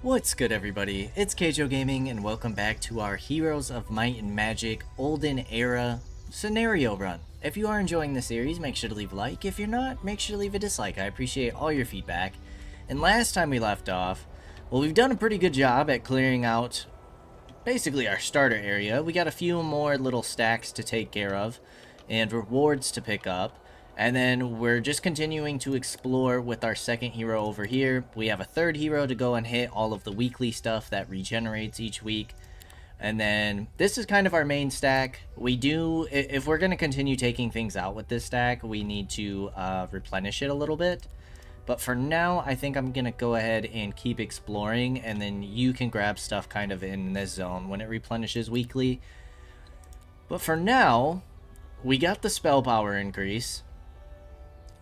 What's good, everybody? It's Kaige-O Gaming, and welcome back to our Heroes of Might and Magic Olden Era scenario run. If you are enjoying the series, make sure to leave a like. If you're not, make sure to leave a dislike. I appreciate all your feedback. And last time we left off, well, we've done a pretty good job at clearing out basically our starter area. We got a few more little stacks to take care of and rewards to pick up. And then we're just continuing to explore with our second hero over here. We have a third hero to go and hit all of the weekly stuff that regenerates each week. And then this is kind of our main stack. We do, if we're going to continue taking things out with this stack, we need to replenish it a little bit. But for now, I think I'm going to go ahead and keep exploring, and then you can grab stuff kind of in this zone when it replenishes weekly. But for now, we got the spell power increase.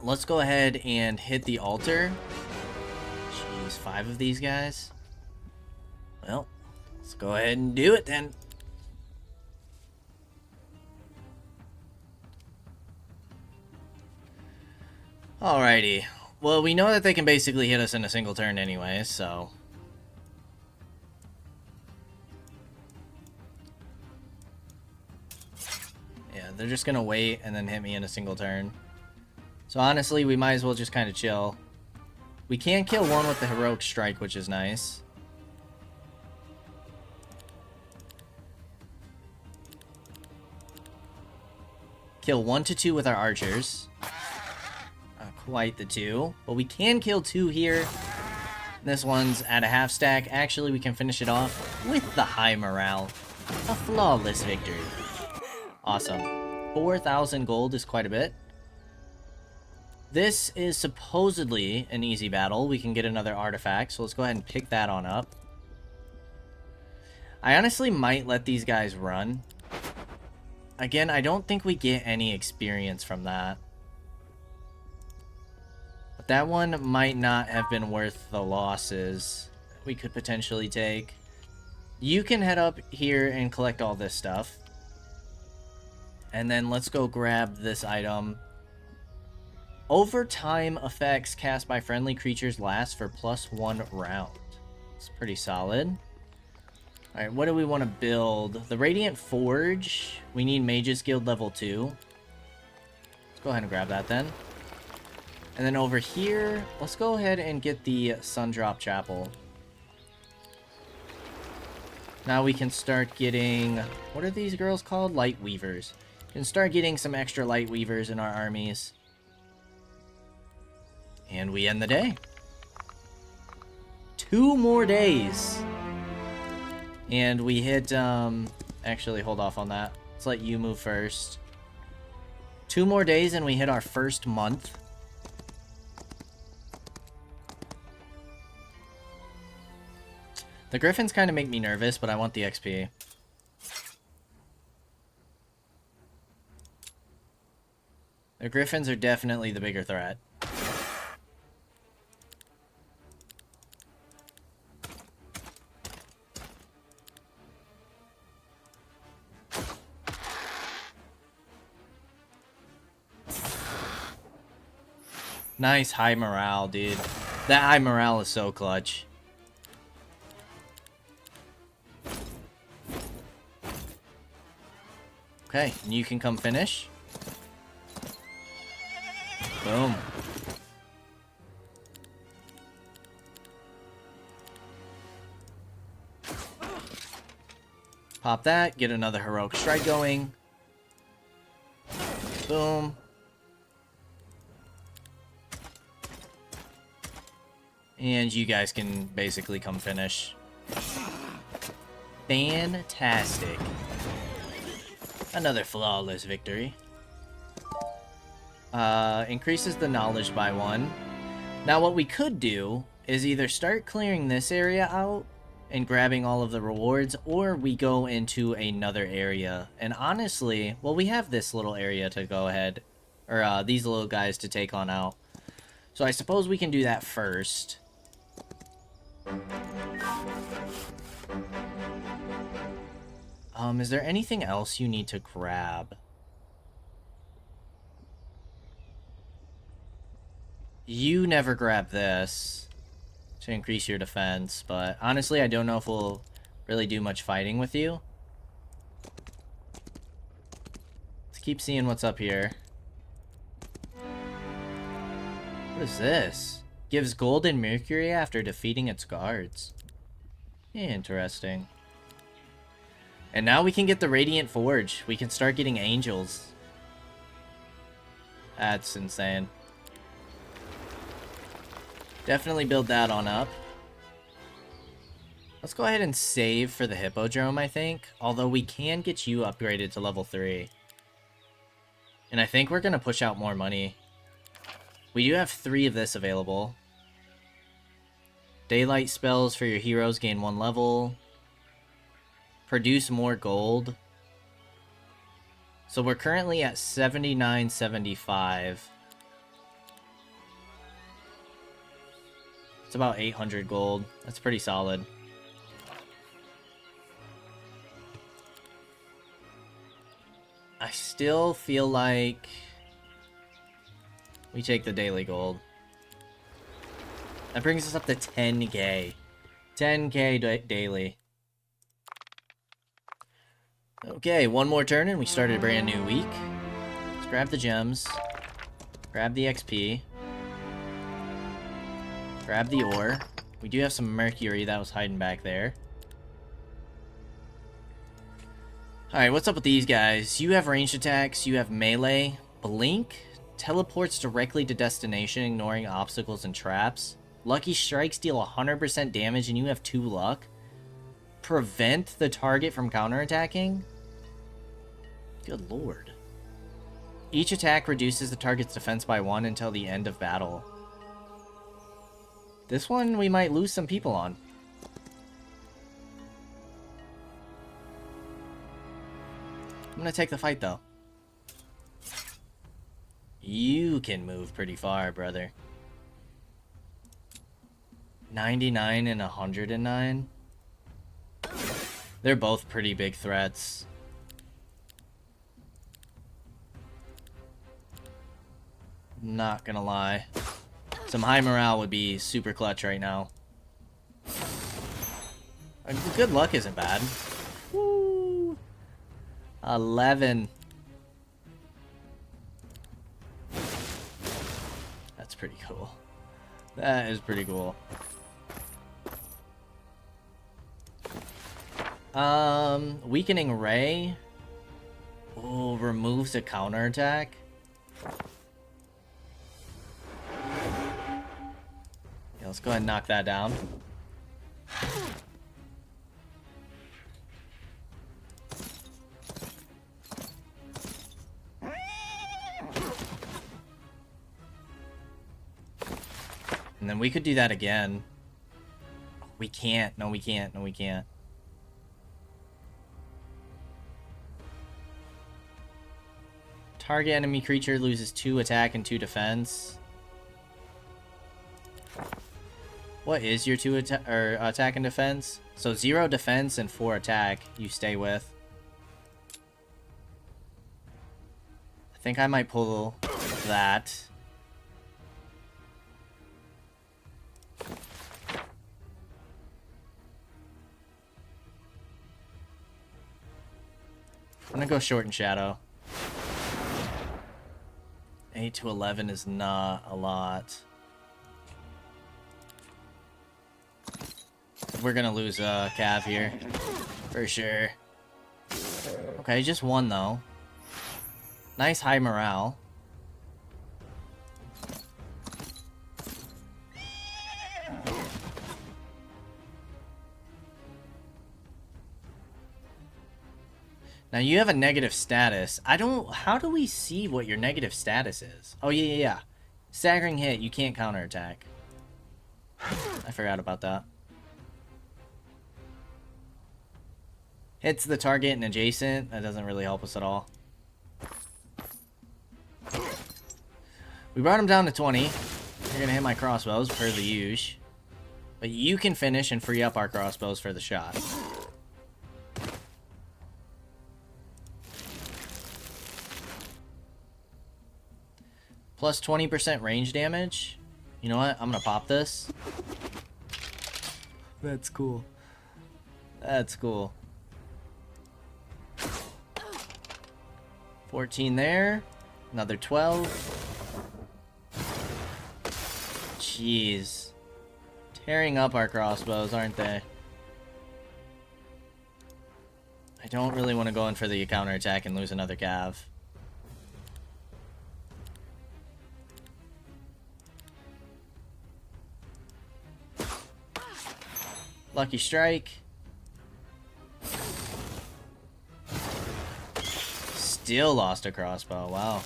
Let's go ahead and hit the altar. Jeez, 5 of these guys. Well, let's go ahead and do it then. Alrighty. Well, we know that they can basically hit us in a single turn anyway, so... yeah, they're just gonna wait and then hit me in a single turn. So honestly, we might as well just kind of chill. We can kill one with the heroic strike, which is nice. Kill 1 to 2 with our archers. Not quite the 2, but we can kill 2 here. This one's at a half stack. Actually, we can finish it off with the high morale. A flawless victory. Awesome. 4,000 gold is quite a bit. This is supposedly an easy battle. We can get another artifact, so let's go ahead and pick that on up. I honestly might let these guys run. Again, I don't think we get any experience from that. But that one might not have been worth the losses we could potentially take. You can head up here and collect all this stuff. And then let's go grab this item. Overtime effects cast by friendly creatures last for +1 round. It's pretty solid. Alright, what do we want to build? The Radiant Forge. We need Mage's Guild level 2. Let's go ahead and grab that then. And then over here, let's go ahead and get the Sundrop Chapel. Now we can start getting... what are these girls called? Light Weavers. We can start getting some extra Light Weavers in our armies. And we end the day. 2 more days. And we hit, actually, hold off on that. Let's let you move first. 2 more days and we hit our first month. The Griffins kind of make me nervous, but I want the XP. The Griffins are definitely the bigger threat. Nice high morale, dude. That high morale is so clutch. Okay, and you can come finish. Boom. Pop that, get another heroic strike going. Boom. And you guys can basically come finish. Fantastic. Another flawless victory. Increases the knowledge by 1. Now what we could do is either start clearing this area out and grabbing all of the rewards, or we go into another area. And honestly, well, we have this little area to go ahead, or these little guys to take on out. So I suppose we can do that first. Is there anything else you need to grab? You never grab this. to increase your defense, but honestly, I don't know if we'll really do much fighting with you. Let's keep seeing what's up here. What is this? Gives gold and mercury after defeating its guards. Interesting. And now we can get the Radiant Forge. We can start getting angels. That's insane. Definitely build that on up. Let's go ahead and save for the Hippodrome, I think. Although we can get you upgraded to level 3. And I think we're going to push out more money. We do have 3 of this available. Daylight spells for your heroes gain 1 level. Produce more gold. So we're currently at 79.75. It's about 800 gold. That's pretty solid. I still feel like we take the daily gold. That brings us up to 10k. 10k daily. Okay, one more turn and we started a brand new week. Let's grab the gems. Grab the XP. Grab the ore. We do have some mercury that was hiding back there. Alright, what's up with these guys? You have ranged attacks, you have melee. Blink teleports directly to destination, ignoring obstacles and traps. Lucky strikes deal 100% damage and you have 2 luck. Prevent the target from counterattacking? Good lord. Each attack reduces the target's defense by 1 until the end of battle. This one we might lose some people on. I'm gonna take the fight though. You can move pretty far, brother. 99 and 109. They're both pretty big threats. Not gonna lie. Some high morale would be super clutch right now. Good luck isn't bad. Woo. 11. That's pretty cool. That is pretty cool. Weakening Ray. Oh, removes a counterattack. Yeah, let's go ahead and knock that down. And then we could do that again. We can't. No, we can't. No, we can't. Target enemy creature loses 2 attack and 2 defense. What is your 2 attack and defense? So 0 defense and 4 attack you stay with. I think I might pull that. I'm gonna go short and shadow. 8 to 11 is not a lot. We're gonna lose Cav here. For sure. Okay, just 1 though. Nice high morale. Now you have a negative status. How do we see what your negative status is? Oh yeah. Staggering hit, you can't counterattack. I forgot about that. Hits the target and adjacent. That doesn't really help us at all. We brought him down to 20. You're gonna hit my crossbows per the usual. But you can finish and free up our crossbows for the shot. Plus 20% range damage. You know what? I'm gonna pop this. That's cool. That's cool. 14 there. Another 12. Jeez. Tearing up our crossbows, aren't they? I don't really want to go in for the counterattack and lose another cav. Lucky strike. Still lost a crossbow, wow.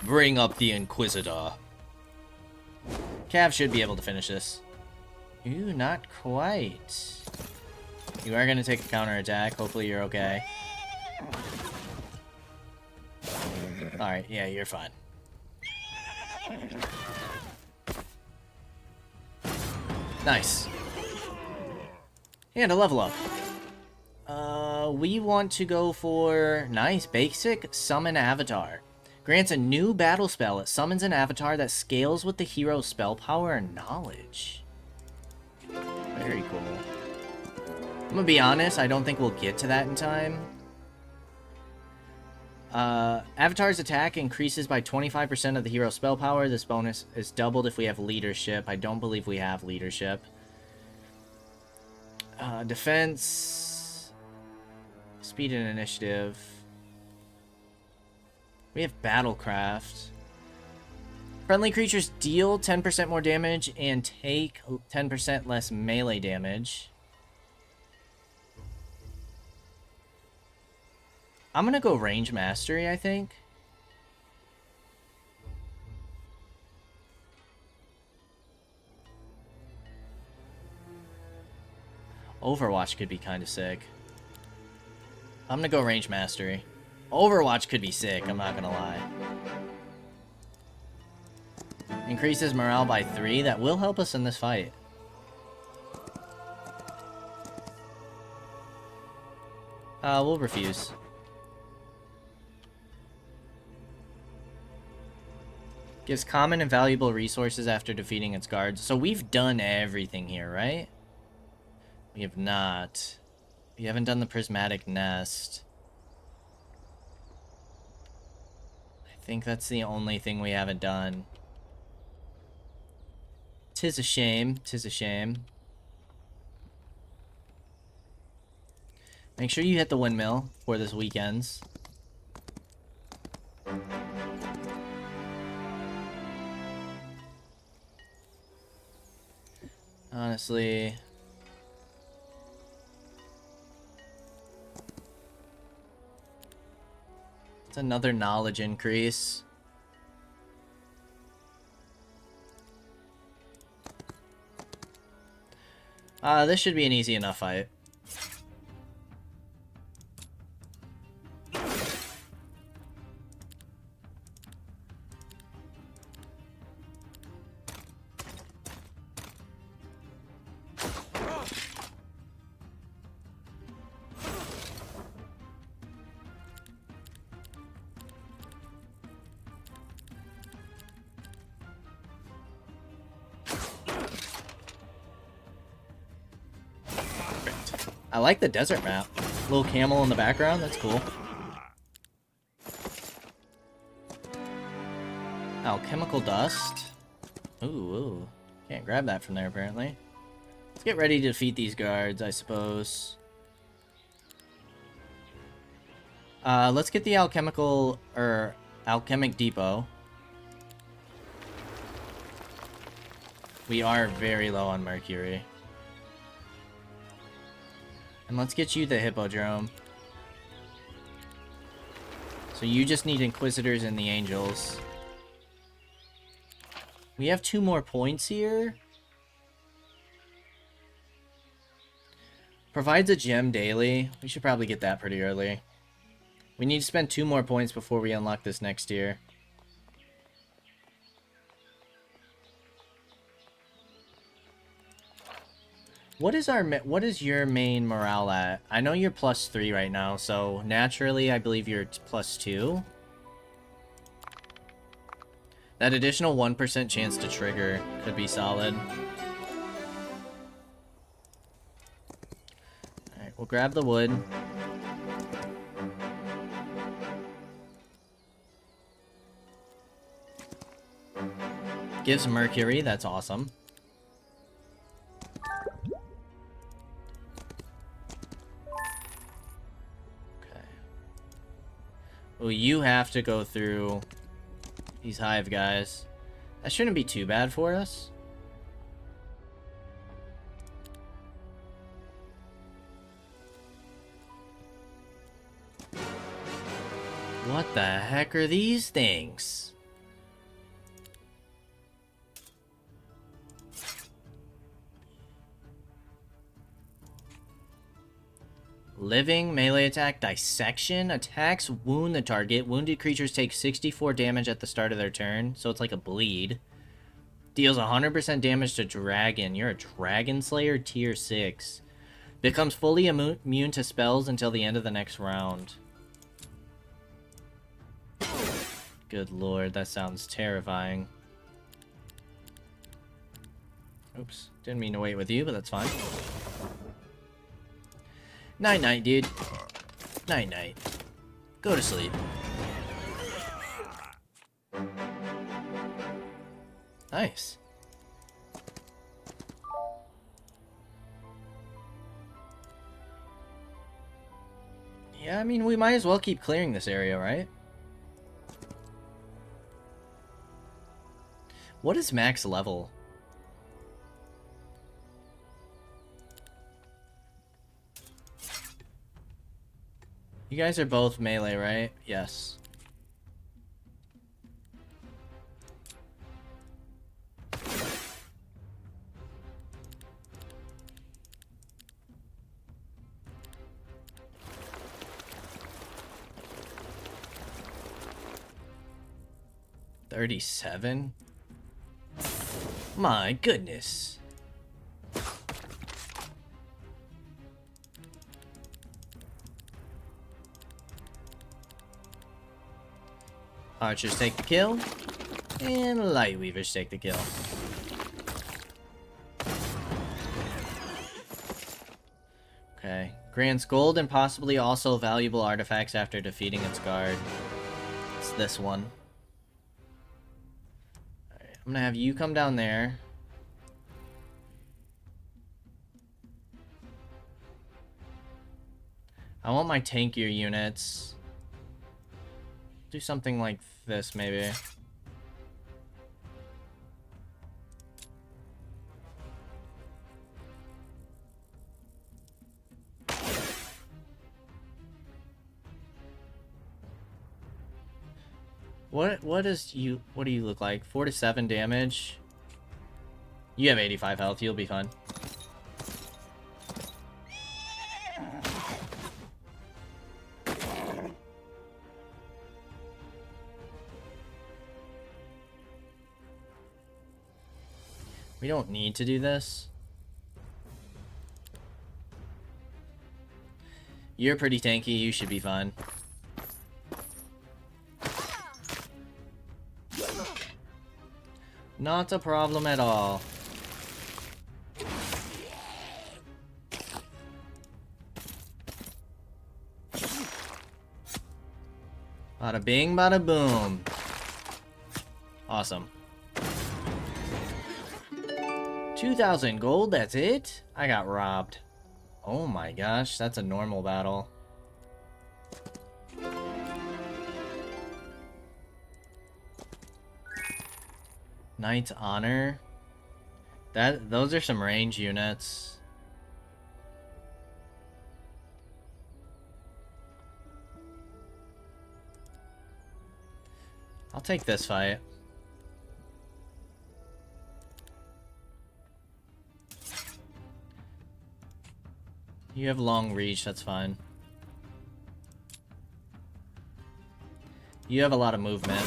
Bring up the Inquisitor. Cav should be able to finish this. Ooh, not quite. You are going to take a counterattack. Hopefully you're okay. Alright, yeah, you're fine. Nice. And a level up. We want to go for... Nice, basic summon avatar. Grants a new battle spell. It summons an avatar that scales with the hero's spell power and knowledge. Very cool. I'm gonna be honest, I don't think we'll get to that in time. Avatar's attack increases by 25% of the hero's spell power. This bonus is doubled if we have leadership. I don't believe we have leadership. Defense. Speed and initiative. We have Battlecraft. Friendly creatures deal 10% more damage and take 10% less melee damage. I'm gonna go Range Mastery, I think. Overwatch could be kind of sick. I'm gonna go Range Mastery. Overwatch could be sick, I'm not gonna lie. Increases morale by 3. That will help us in this fight. We'll refuse. Gives common and valuable resources after defeating its guards. So we've done everything here, right? We have not. We haven't done the Prismatic Nest. I think that's the only thing we haven't done. Tis a shame. Tis a shame. Make sure you hit the windmill before this weekend's. Honestly... It's another knowledge increase. This should be an easy enough fight. I like the desert map. Little camel in the background, that's cool. Alchemical dust. Ooh. Can't grab that from there, apparently. Let's get ready to defeat these guards, I suppose. Let's get the alchemic depot. We are very low on mercury. And let's get you the hippodrome. So you just need Inquisitors and the Angels. We have 2 more points here. Provides a gem daily. We should probably get that pretty early. We need to spend 2 more points before we unlock this next tier. What is your main morale at? I know you're +3 right now, so naturally I believe you're +2. That additional 1% chance to trigger could be solid. Alright, we'll grab the wood. Gives Mercury, that's awesome. Okay. Well, you have to go through these hive guys. That shouldn't be too bad for us. What the heck are these things? Living, melee attack, dissection, attacks wound the target. Wounded creatures take 64 damage at the start of their turn, so it's like a bleed. Deals 100% damage to dragon. You're a dragon slayer, tier 6. Becomes fully immune to spells until the end of the next round. Good lord, that sounds terrifying. Oops, didn't mean to wait with you, but that's fine. Night-night, dude. Night-night. Go to sleep. Nice. Yeah, I mean, we might as well keep clearing this area, right? What is max level? You guys are both melee, right? Yes. $37? My goodness. Archers take the kill, and Lightweavers take the kill. Okay. Grants gold and possibly also valuable artifacts after defeating its guard. It's this one. Alright, I'm gonna have you come down there. I want my tankier units. Do something like this, maybe. What do you look like? 4 to 7 damage. You have 85 health, you'll be fine. We don't need to do this. You're pretty tanky, you should be fine. Not a problem at all. Bada bing, bada boom. Awesome. 2,000 gold, that's it? I got robbed. Oh my gosh, that's a normal battle. Knight's Honor. Those are some range units. I'll take this fight. You have long reach, that's fine. You have a lot of movement.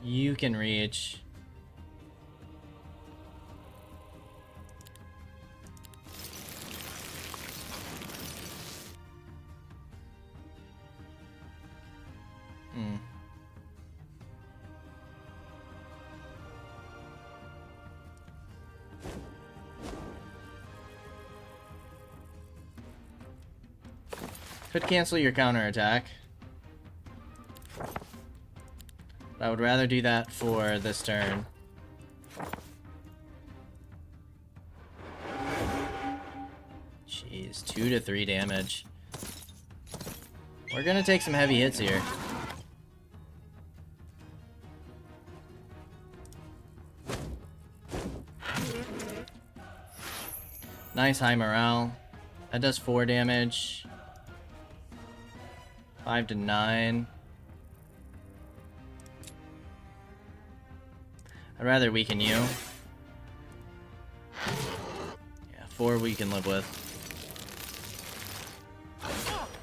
You can reach. Could cancel your counterattack. I would rather do that for this turn. Jeez, 2 to 3 damage. We're gonna take some heavy hits here. Nice high morale. That does 4 damage. 5 to 9. I'd rather weaken you. Yeah, 4 we can live with.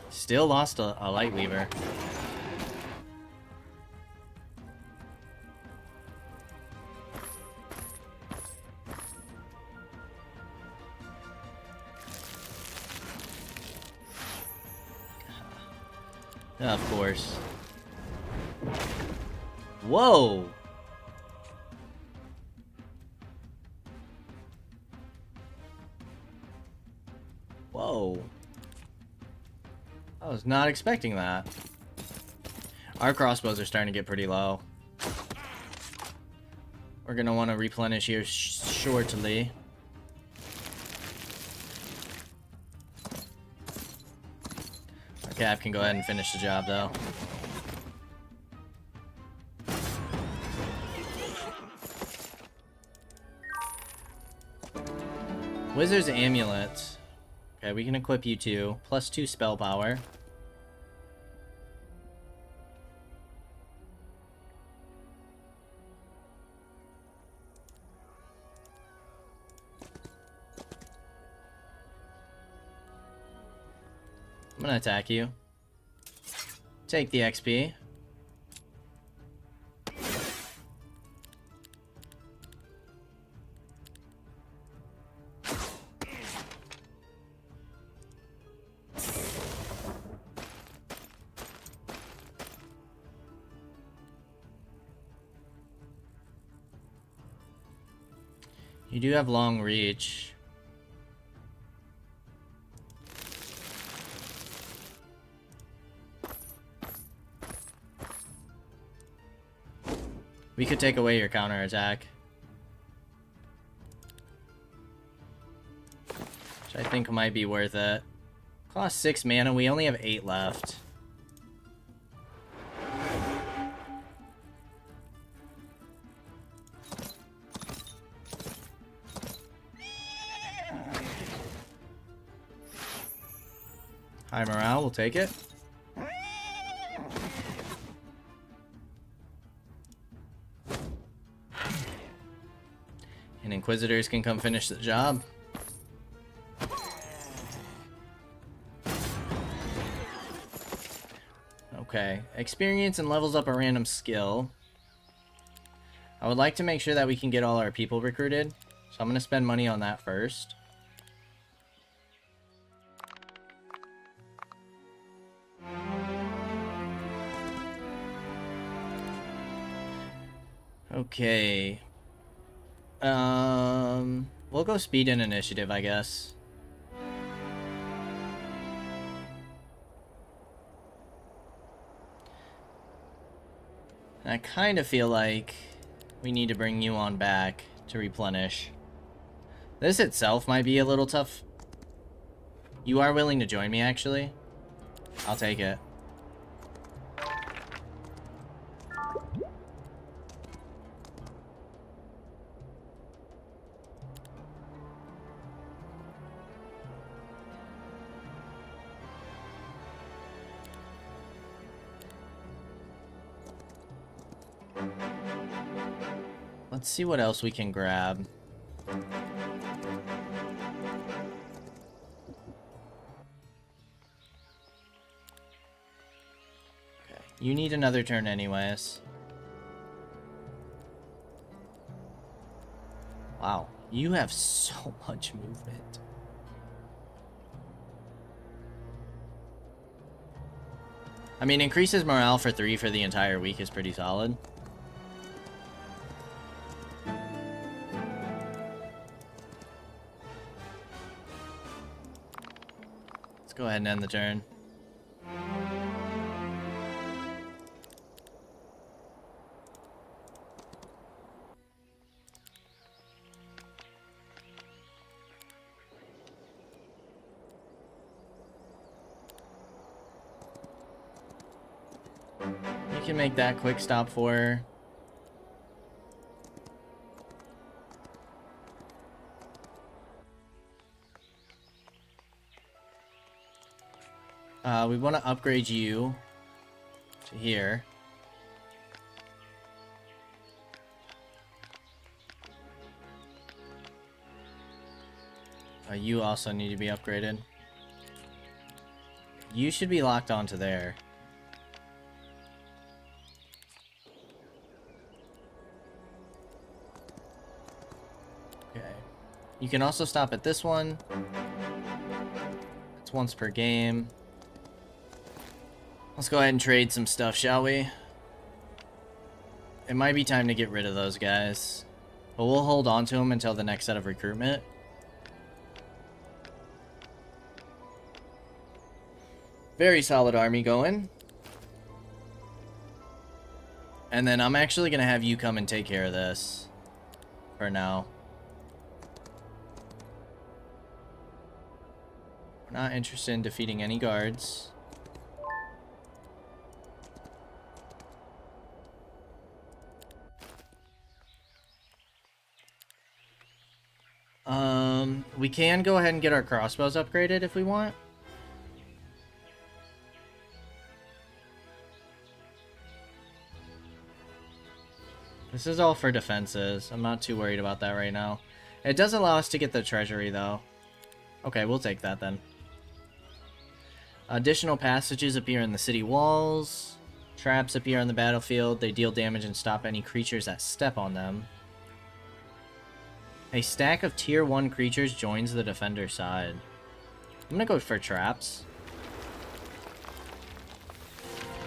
Still lost a light weaver. Of course. Whoa! Whoa. I was not expecting that. Our crossbows are starting to get pretty low. We're gonna want to replenish here shortly. Our cap can go ahead and finish the job though. Wizard's Amulet. Okay, we can equip you too. +2 spell power. I'm gonna attack you. Take the XP. You do have long reach. We could take away your counterattack. Which I think might be worth it. Cost 6 mana, we only have 8 left. High morale, we'll take it. And Inquisitors can come finish the job. Okay, experience and levels up a random skill. I would like to make sure that we can get all our people recruited, so I'm going to spend money on that first. Okay. We'll go speed and initiative, I guess. And I kind of feel like we need to bring you on back to replenish. This itself might be a little tough. You are willing to join me, actually? I'll take it. Let's see what else we can grab. Okay. You need another turn anyways. Wow, you have so much movement. I mean, increases morale for 3 for the entire week is pretty solid. Let's go ahead and end the turn. You can make that quick stop for her. We want to upgrade you to here. You also need to be upgraded. You should be locked onto there. Okay. You can also stop at this one. It's once per game. Let's go ahead and trade some stuff, shall we? It might be time to get rid of those guys. But we'll hold on to them until the next set of recruitment. Very solid army going. And then I'm actually going to have you come and take care of this. For now. We're not interested in defeating any guards. We can go ahead and get our crossbows upgraded if we want. This is all for defenses. I'm not too worried about that right now. It does allow us to get the treasury, though. Okay, we'll take that then. Additional passages appear in the city walls. Traps appear on the battlefield. They deal damage and stop any creatures that step on them. A stack of tier 1 creatures joins the defender's side. I'm gonna go for traps.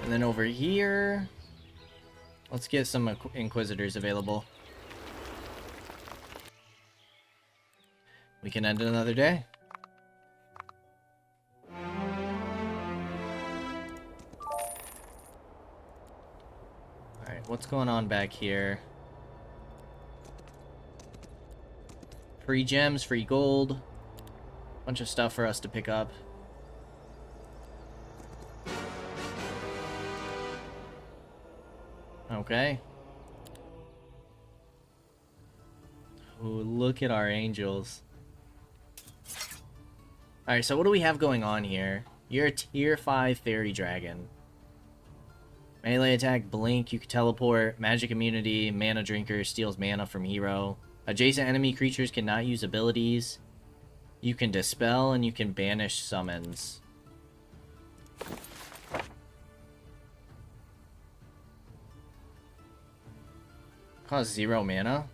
And then over here, let's get some inquisitors available. We can end another day. Alright, what's going on back here? Free gems, free gold. Bunch of stuff for us to pick up. Okay. Ooh, look at our angels. Alright, so what do we have going on here? You're a tier 5 fairy dragon. Melee attack, blink, you can teleport, magic immunity, mana drinker, steals mana from hero. Adjacent enemy creatures cannot use abilities. You can dispel and you can banish summons. Costs 0 mana.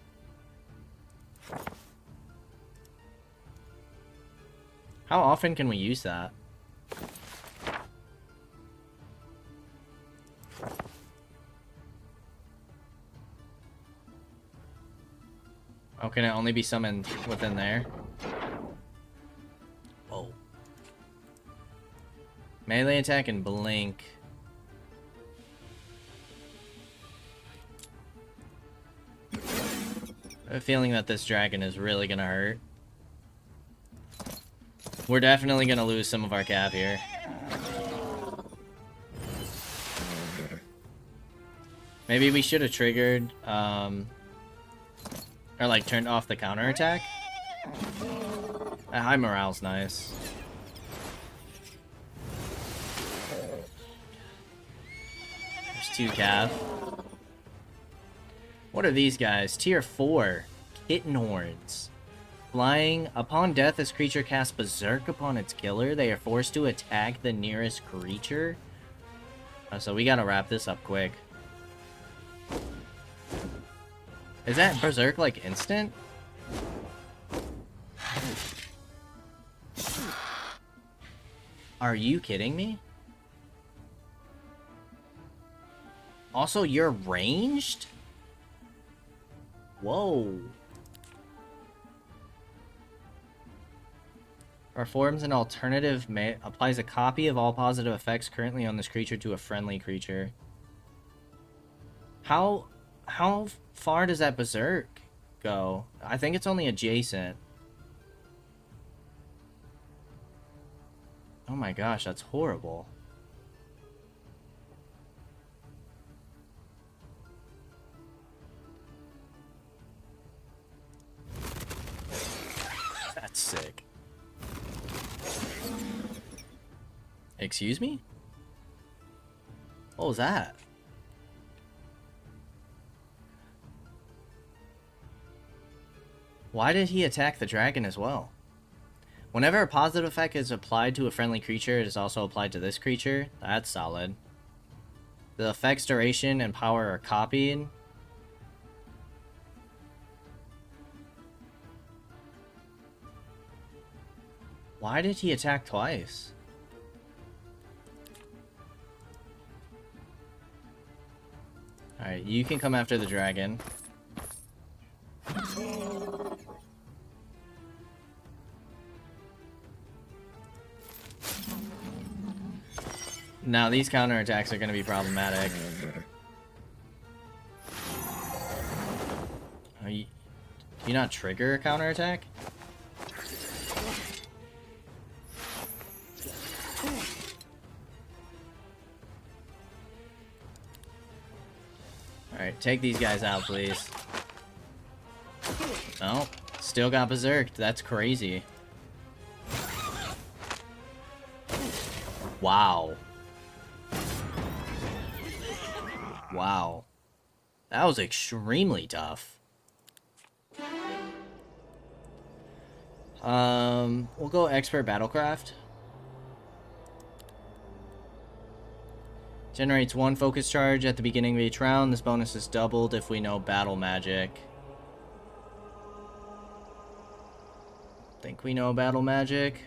How often can we use that? Oh, can it only be summoned within there? Whoa. Melee attack and blink. I have a feeling that this dragon is really gonna hurt. We're definitely gonna lose some of our cav here. Maybe we should have triggered, or like turned off the counterattack. That high morale's nice. There's 2 cav. What are these guys? Tier 4. Kitten horns. Flying. Upon death, this creature casts Berserk upon its killer. They are forced to attack the nearest creature. So we gotta wrap this up quick. Is that Berserk like instant? Are you kidding me? Also, you're ranged? Whoa. Performs an alternative, applies a copy of all positive effects currently on this creature to a friendly creature. How far does that berserk go? I think it's only adjacent. Oh my gosh, that's horrible. That's sick. Excuse me? What was that? Why did he attack the dragon as well? Whenever a positive effect is applied to a friendly creature, it is also applied to this creature. That's solid. The effect's duration and power are copied. Why did he attack twice? Alright, you can come after the dragon. Now, these counterattacks are going to be problematic. Do you not trigger a counterattack? Alright, take these guys out, please. Oh, still got berserked. That's crazy. Wow. Wow. That was extremely tough. We'll go Expert Battlecraft. Generates 1 focus charge at the beginning of each round. This bonus is doubled if we know battle magic. Think we know battle magic.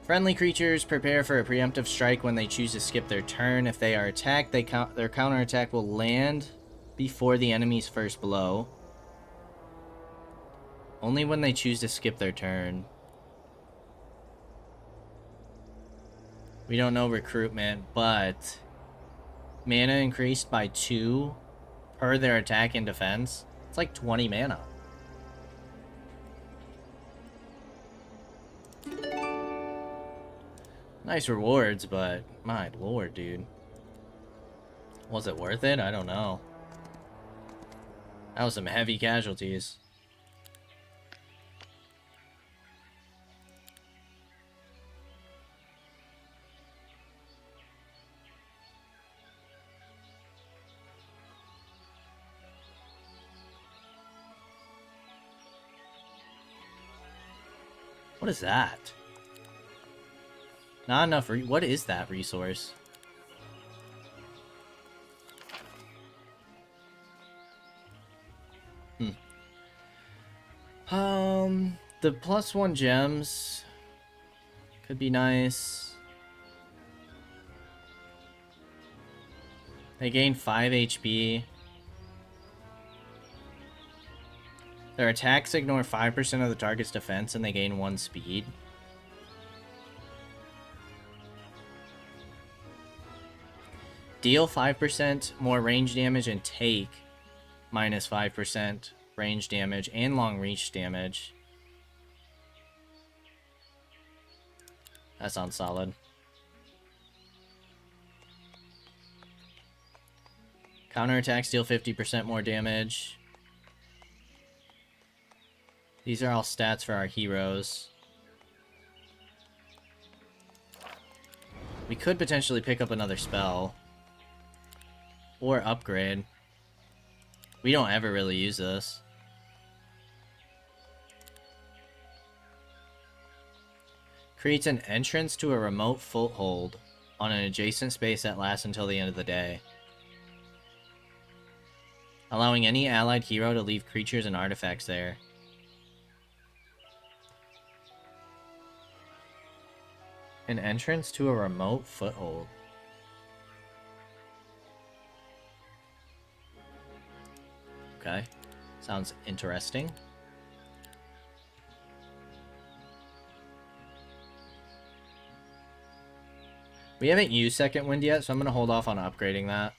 Friendly creatures prepare for a preemptive strike when they choose to skip their turn. If they are attacked, their counterattack will land before the enemy's first blow. Only when they choose to skip their turn. We don't know recruitment, but mana increased by 2 per their attack and defense. It's like 20 mana. Nice rewards, but my lord, dude. Was it worth it? I don't know. That was some heavy casualties. What is that? Not enough. What is that resource? The +1 gems could be nice. They gain 5 HP. Their attacks ignore 5% of the target's defense and they gain 1 speed. Deal 5% more range damage and take -5% range damage and long reach damage. That sounds solid. Counterattacks deal 50% more damage. These are all stats for our heroes. We could potentially pick up another spell. Or upgrade. We don't ever really use this. Creates an entrance to a remote foothold on an adjacent space that lasts until the end of the day. Allowing any allied hero to leave creatures and artifacts there. An entrance to a remote foothold. Okay. Sounds interesting. We haven't used Second Wind yet, so I'm going to hold off on upgrading that.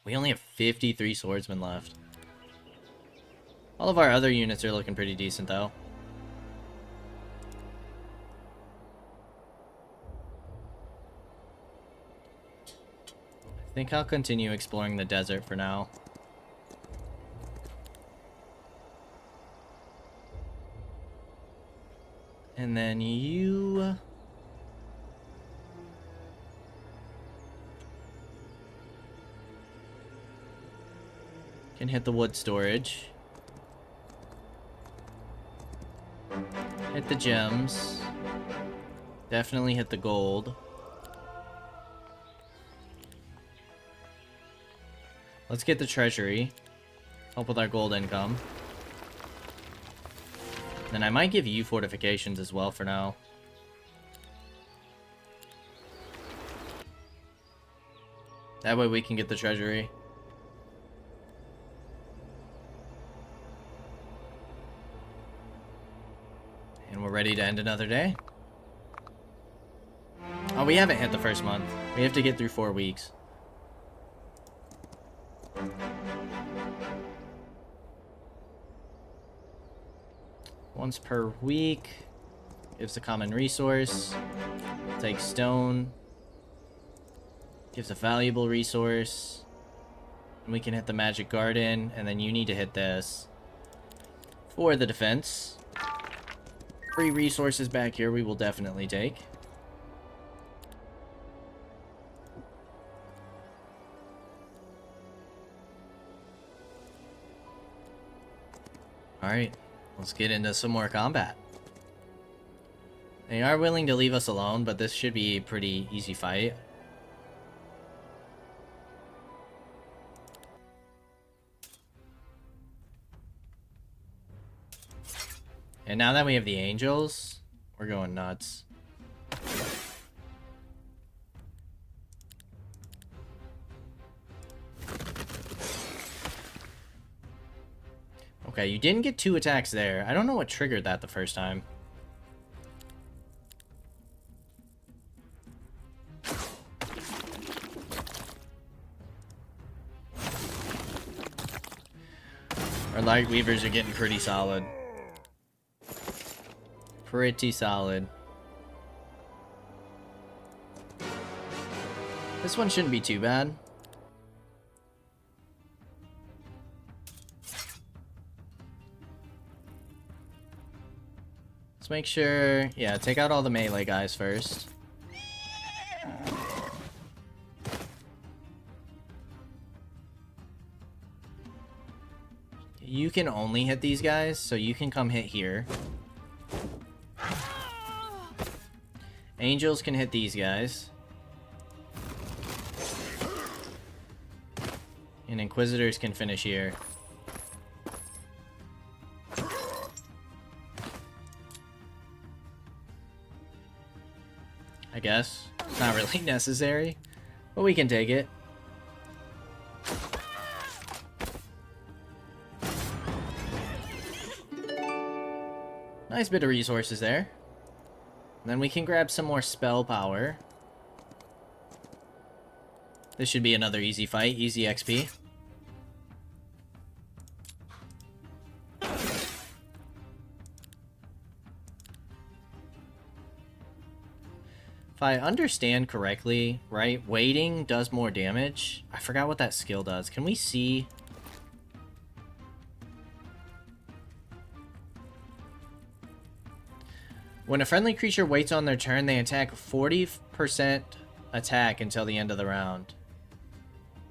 We only have 53 swordsmen left. All of our other units are looking pretty decent, though. I think I'll continue exploring the desert for now. And then you... can hit the wood storage. Hit the gems. Definitely hit the gold. Let's get the treasury. Help with our gold income. Then I might give you fortifications as well for now. That way we can get the treasury. And we're ready to end another day. Oh, we haven't hit the first month. We have to get through 4 weeks. Once per week. Gives a common resource. Takes stone. Gives a valuable resource. And we can hit the magic garden. And then you need to hit this. For the defense. Free resources back here we will definitely take. Alright, let's get into some more combat. They are willing to leave us alone, but this should be a pretty easy fight. And now that we have the angels, we're going nuts. Okay, you didn't get 2 attacks there. I don't know what triggered that the first time. Our light weavers are getting pretty solid. Pretty solid. This one shouldn't be too bad. Let's make sure... yeah, take out all the melee guys first. You can only hit these guys, so you can come hit here. Angels can hit these guys. And Inquisitors can finish here. I guess. It's not really necessary, but we can take it. Nice bit of resources there. And then we can grab some more spell power. This should be another easy fight, easy XP. If I understand correctly, right, waiting does more damage. I forgot what that skill does. Can we see? When a friendly creature waits on their turn, they attack 40% attack until the end of the round.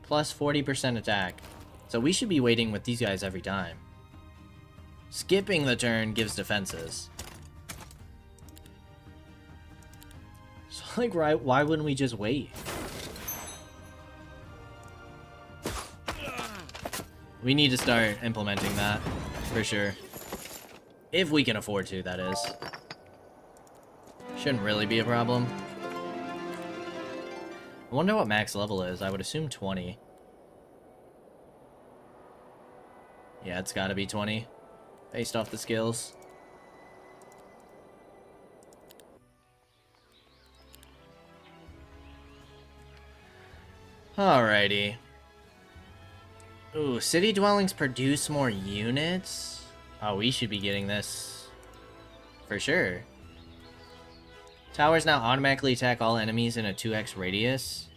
Plus 40% attack. So we should be waiting with these guys every time. Skipping the turn gives defenses. So, like, why wouldn't we just wait? We need to start implementing that, for sure. If we can afford to, that is. Shouldn't really be a problem. I wonder what max level is. I would assume 20. Yeah, it's gotta be 20. Based off the skills. Alrighty. Ooh, city dwellings produce more units? Oh, we should be getting this. For sure. Towers now automatically attack all enemies in a 2x radius.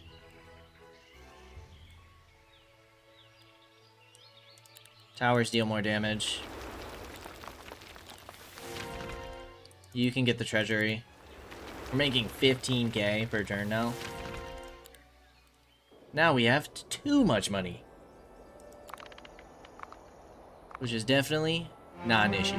Towers deal more damage. You can get the treasury. We're making 15k per turn now. Now we have too much money. Which is definitely not an issue.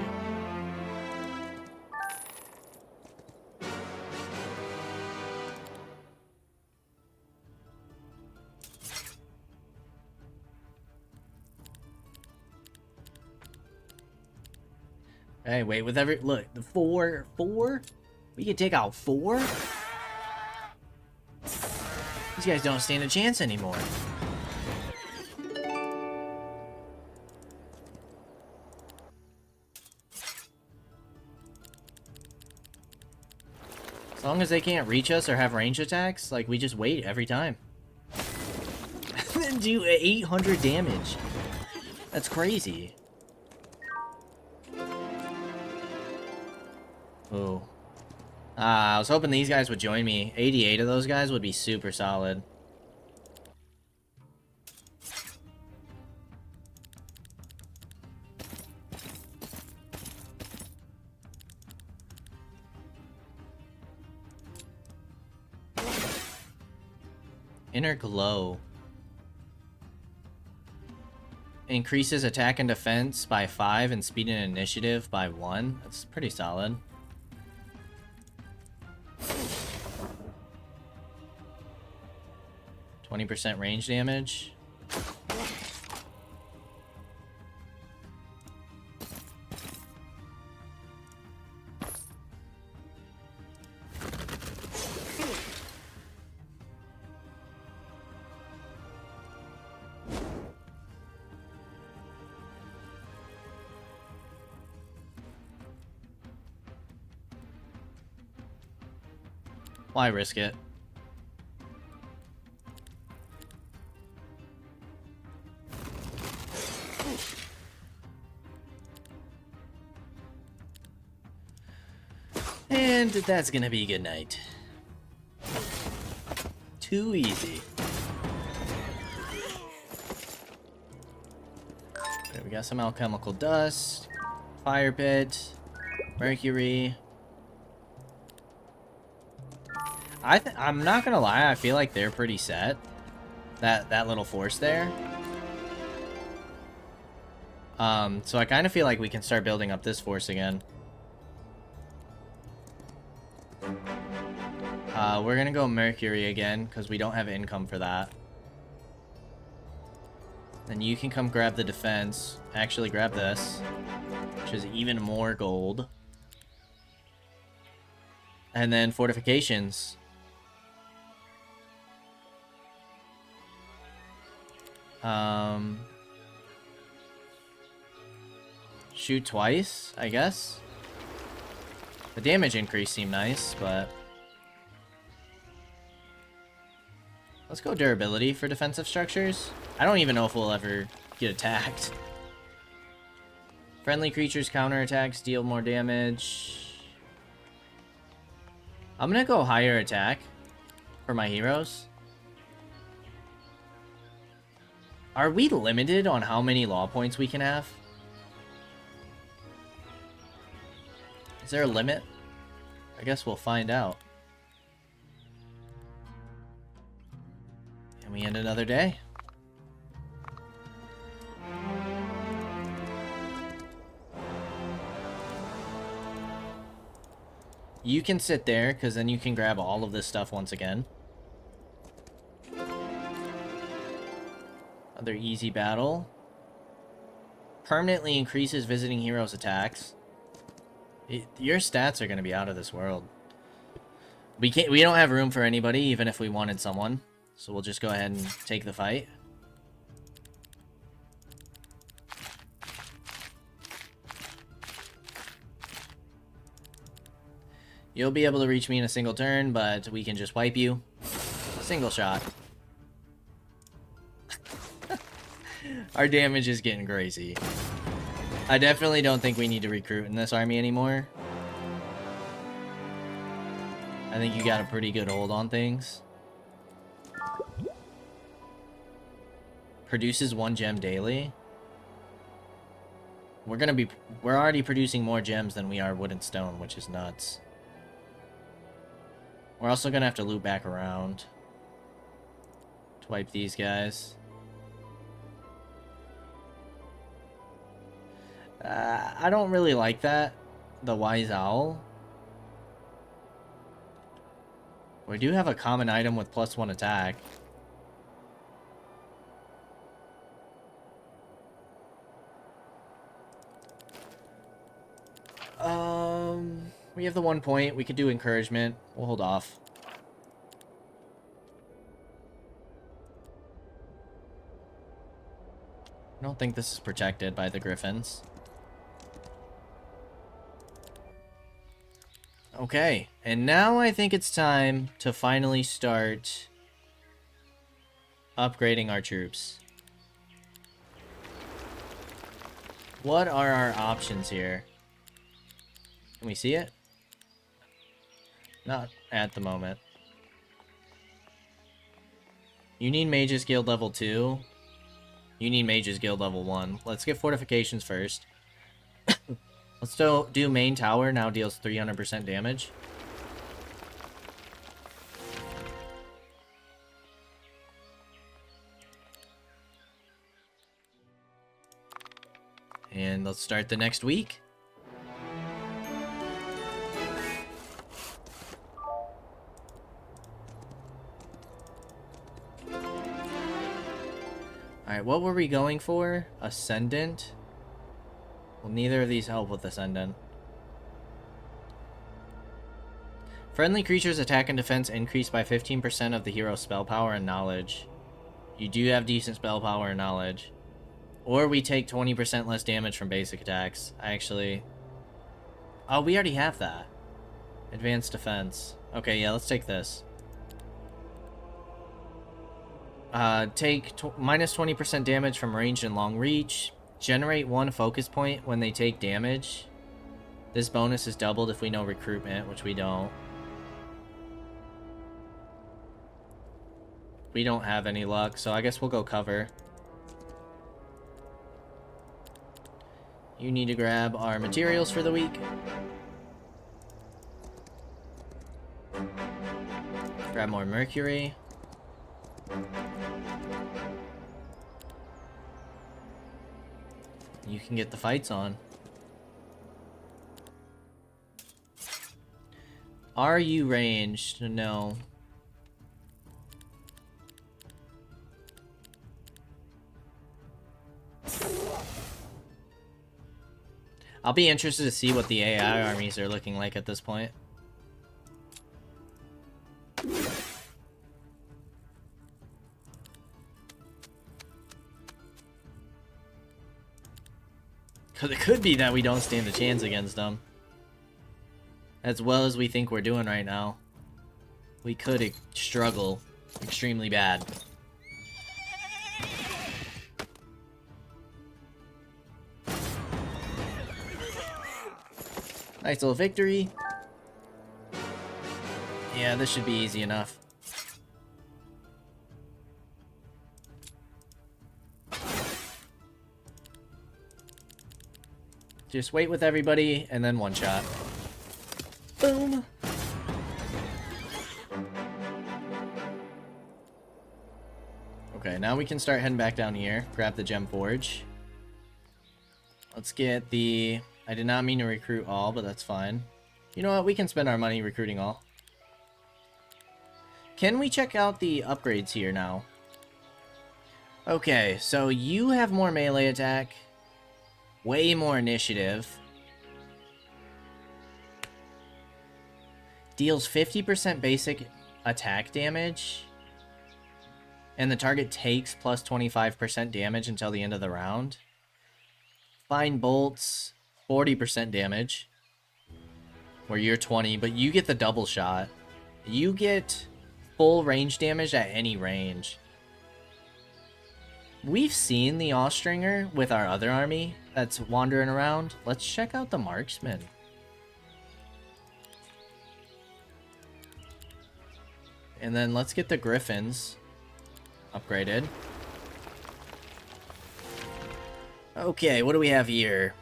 Hey, wait, with every... Look, the 4? We can take out 4? These guys don't stand a chance anymore. As long as they can't reach us or have range attacks, like, we just wait every time. And then do 800 damage. That's crazy. Ooh. I was hoping these guys would join me. 88 of those guys would be super solid. Inner Glow. Increases attack and defense by 5 and speed and initiative by 1. That's pretty solid. %20 range damage. Why risk it? And that's gonna be good night. Too easy. Okay, we got some alchemical dust, fire pit, mercury. I'm not gonna lie, I feel like they're pretty set. That little force there. So I kind of feel like we can start building up this force again. We're gonna go Mercury again, because we don't have income for that. Then you can come grab the defense. Actually, grab this, which is even more gold. And then fortifications. Shoot twice, I guess. The damage increase seemed nice, but... Let's go durability for defensive structures. I don't even know if we'll ever get attacked. Friendly creatures counterattacks deal more damage. I'm gonna go higher attack for my heroes. Are we limited on how many law points we can have? Is there a limit? I guess we'll find out. And we end another day. You can sit there, because then you can grab all of this stuff once again. Another easy battle. Permanently increases visiting heroes' attacks. Your stats are going to be out of this world. We don't have room for anybody, even if we wanted someone. So we'll just go ahead and take the fight. You'll be able to reach me in a single turn, but we can just wipe you. Single shot. Our damage is getting crazy. I definitely don't think we need to recruit in this army anymore. I think you got a pretty good hold on things. Produces 1 gem daily. We're already producing more gems than we are wood and stone, which is nuts. We're also gonna have to loop back around to wipe these guys. I don't really like that. The Wise Owl. We do have a common item with +1 attack. We have the 1 point. We could do encouragement. We'll hold off. I don't think this is protected by the griffins. Okay, and now I think it's time to finally start upgrading our troops. What are our options here? Can we see it? Not at the moment. You need Mages Guild level 2. You need Mages Guild level 1. Let's get fortifications first. Let's do main tower, now deals 300% damage. And let's start the next week. Alright, what were we going for? Ascendant? Well, neither of these help with Ascendant. Friendly creatures' attack and defense increase by 15% of the hero's spell power and knowledge. You do have decent spell power and knowledge. Or we take 20% less damage from basic attacks. Oh, we already have that. Advanced defense. Okay, yeah, let's take this. Take minus 20% damage from range and long reach. Generate 1 focus point when they take damage. This bonus is doubled if we know recruitment, which we don't. We don't have any luck, so I guess we'll go cover. You need to grab our materials for the week. Grab more mercury. You can get the fights on. Are you ranged? No. I'll be interested to see what the AI armies are looking like at this point. Because it could be that we don't stand a chance against them. As well as we think we're doing right now. We could struggle extremely bad. Nice little victory. Yeah, this should be easy enough. Just wait with everybody, and then one shot. Boom! Okay, now we can start heading back down here. Grab the Gem Forge. Let's get the... I did not mean to recruit all, but that's fine. You know what? We can spend our money recruiting all. Can we check out the upgrades here now? Okay, so you have more melee attack. Way more initiative. Deals 50% basic attack damage. And the target takes plus 25% damage until the end of the round. Fine bolts, 40% damage. Where you're 20, but you get the double shot. You get full range damage at any range. We've seen the Austringer with our other army that's wandering around. Let's check out the marksman. And then let's get the Griffins upgraded. Okay, what do we have here?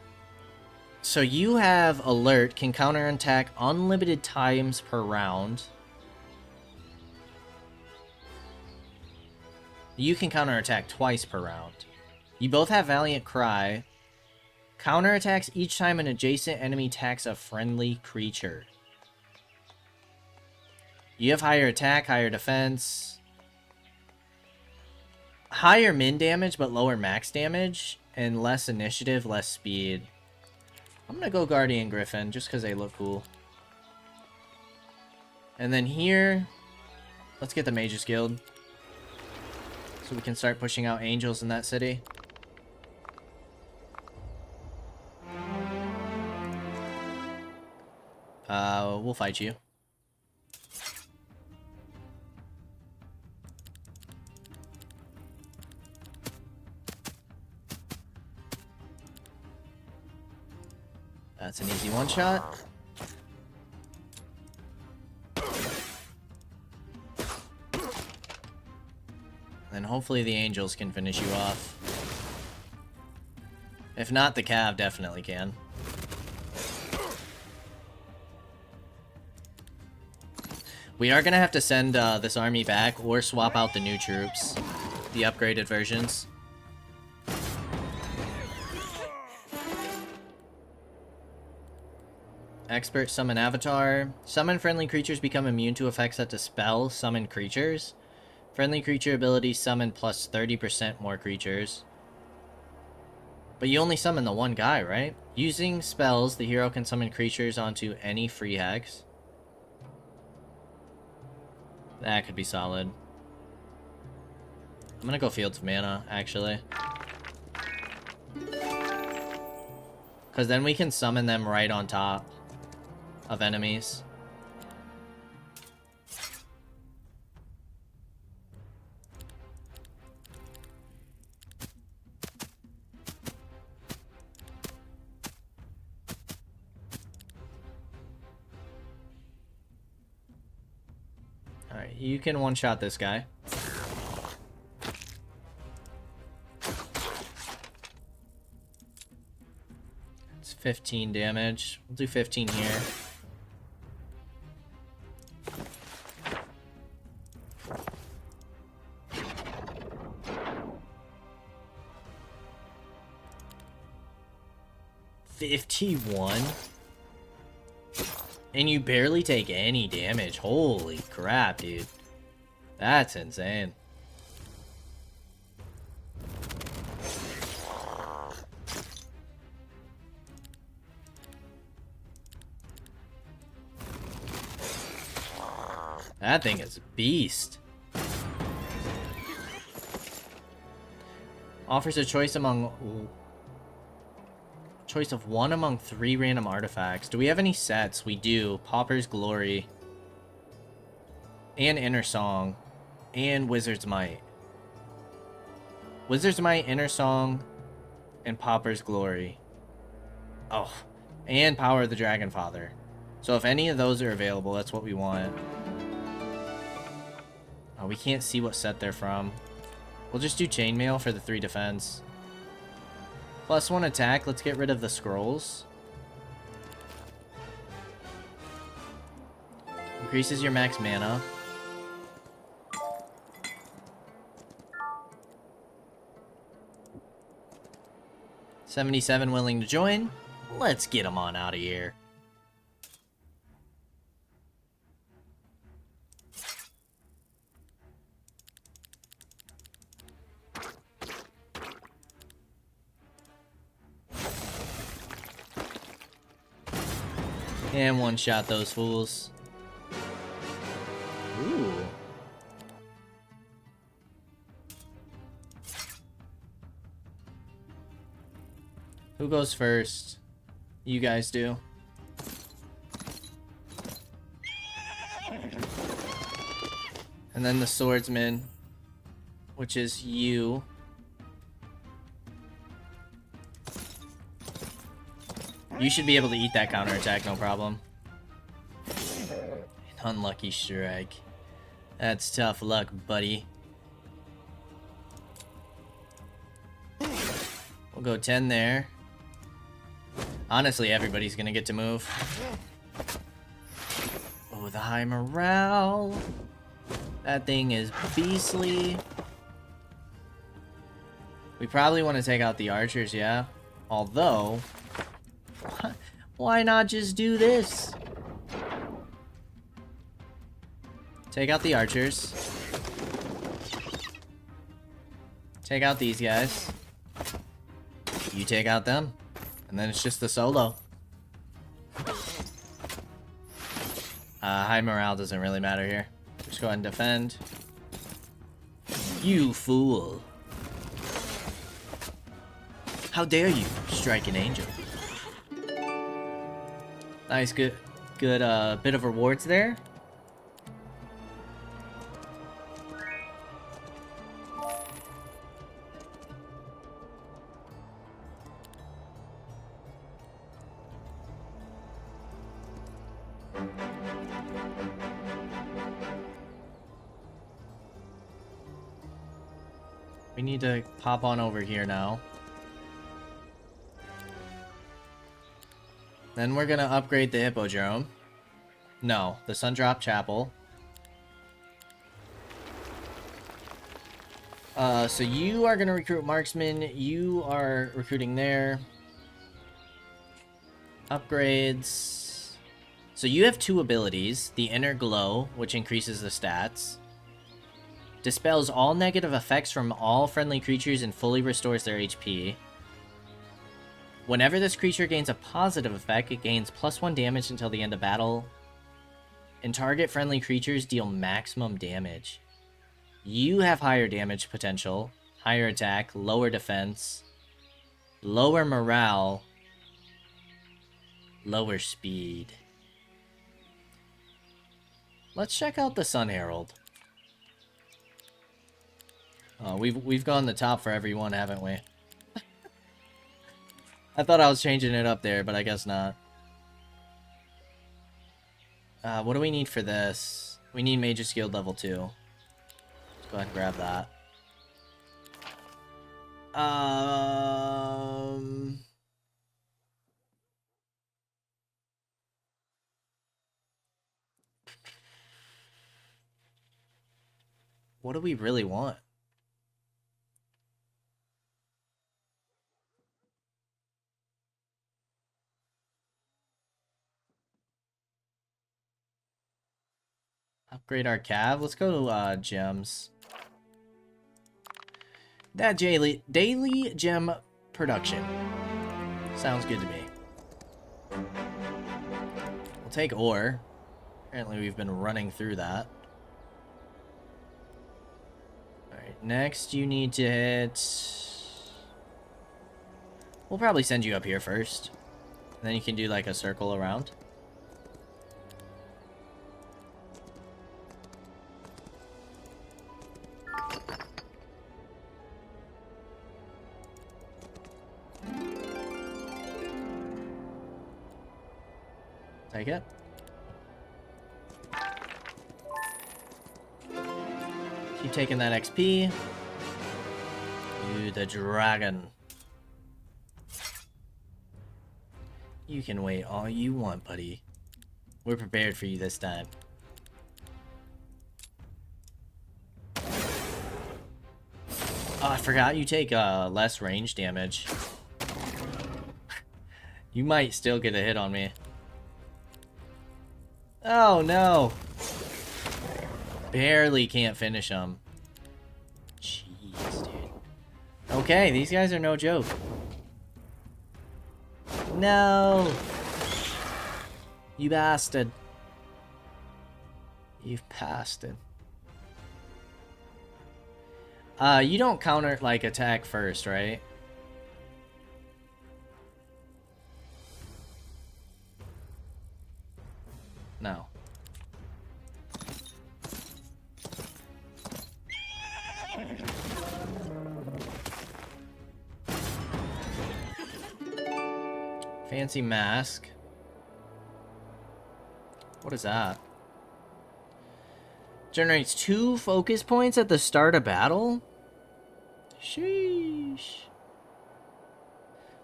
So you have Alert, can counterattack unlimited times per round. You can counterattack twice per round. You both have Valiant Cry. Counterattacks each time an adjacent enemy attacks a friendly creature. You have higher attack, higher defense. Higher min damage, but lower max damage. And less initiative, less speed. I'm gonna go Guardian Griffin, just because they look cool. And then here, let's get the Mages Guild. So we can start pushing out angels in that city. We'll fight you. That's an easy one shot. Then hopefully the angels can finish you off. If not, the Cav definitely can. We are gonna have to send this army back or swap out the new troops. The upgraded versions. Expert Summon Avatar. Summon friendly creatures become immune to effects that dispel summon creatures. Friendly creature abilities summon plus 30% more creatures. But you only summon the one guy, right? Using spells, the hero can summon creatures onto any free hex. That could be solid. I'm gonna go Fields of Mana, actually. Because then we can summon them right on top of enemies. Alright, you can one-shot this guy. It's 15 damage. We'll do 15 here. $51? And you barely take any damage. Holy crap, dude. That's insane. That thing is a beast. Offers a choice of one among 3 random artifacts. Do we have any sets? We do. Pauper's Glory. And Inner Song. And Wizard's Might. Wizard's Might, Inner Song, and Pauper's Glory. Oh. And Power of the Dragonfather. So if any of those are available, that's what we want. Oh, we can't see what set they're from. We'll just do Chainmail for the 3 defense. +1 attack. Let's get rid of the scrolls. Increases your max mana. $77 willing to join. Let's get him on out of here. And one-shot those fools. Who goes first? You guys do. And then the swordsman, which is you. You should be able to eat that counterattack, no problem. Unlucky strike. That's tough luck, buddy. We'll go 10 there. Honestly, everybody's gonna get to move. Oh, the high morale. That thing is beastly. We probably want to take out the archers, yeah? Although, why not just do this? Take out the archers. Take out these guys. You take out them. And then it's just the solo. High morale doesn't really matter here. Just go ahead and defend. You fool. How dare you strike an angel? Nice, good bit of rewards there. We need to pop on over here now. Then we're gonna upgrade the Hippodrome. No, the Sundrop Chapel. So you are gonna recruit marksman. You are recruiting there. Upgrades. So you have 2 abilities. The Inner Glow, which increases the stats. Dispels all negative effects from all friendly creatures and fully restores their HP. Whenever this creature gains a positive effect, it gains +1 damage until the end of battle. And target friendly creatures deal maximum damage. You have higher damage potential, higher attack, lower defense, lower morale, lower speed. Let's check out the Sun Herald. We've gone the top for everyone, haven't we? I thought I was changing it up there, but I guess not. What do we need for this? We need Mage's Guild level 2. Let's go ahead and grab that. What do we really want? Upgrade our cav. Let's go to gems. That daily gem production sounds good to me. We'll take ore. Apparently we've been running through that. Alright, next you need to hit... We'll probably send you up here first. And then you can do like a circle around. Take it. Keep taking that XP. You, the dragon. You can wait all you want, buddy. We're prepared for you this time. Oh, I forgot you take less range damage. You might still get a hit on me. Oh no! Barely can't finish them. Jeez, dude. Okay, these guys are no joke. No! You bastard. You bastard. You don't counter, like, attack first, right? Fancy mask. What is that? Generates 2 focus points at the start of battle? Sheesh.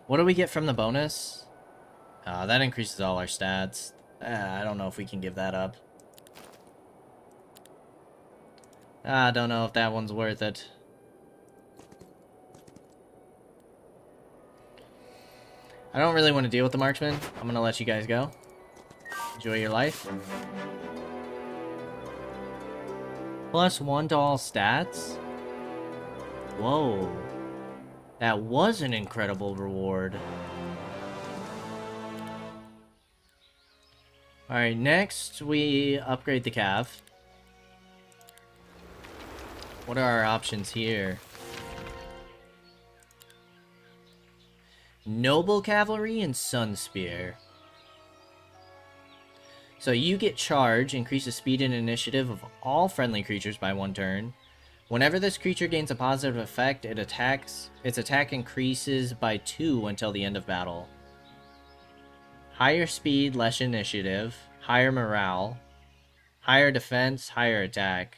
What do we get from the bonus? That increases all our stats. I don't know if we can give that up. I don't know if that one's worth it. I don't really want to deal with the marksman. I'm gonna let you guys go. Enjoy your life. +1 to all stats? Whoa. That was an incredible reward. Alright, next we upgrade the cav. What are our options here? Noble Cavalry and Sun Spear. So you get charge, increases speed and initiative of all friendly creatures by 1 turn. Whenever this creature gains a positive effect, its attack increases by 2 until the end of battle. Higher speed, less initiative, higher morale, higher defense, higher attack.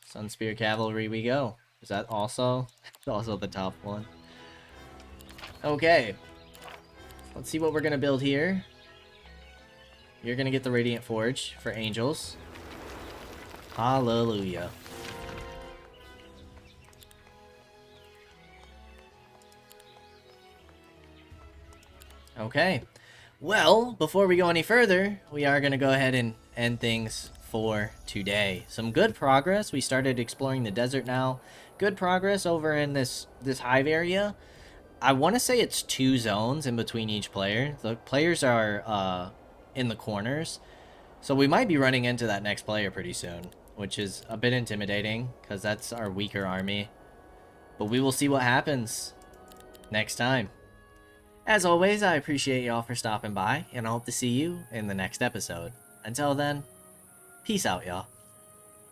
Sun Spear Cavalry we go. Is that also? It's also the top one. Okay. Let's see what we're gonna build here. You're gonna get the Radiant Forge for Angels. Hallelujah. Okay. Well, before we go any further, we are gonna go ahead and end things for today. Some good progress. We started exploring the desert now. Good progress over in this hive area. I want to say it's 2 zones in between each player. The players are in the corners. So we might be running into that next player pretty soon, which is a bit intimidating because that's our weaker army. But we will see what happens next time. As always, I appreciate y'all for stopping by, and I hope to see you in the next episode. Until then, peace out, y'all.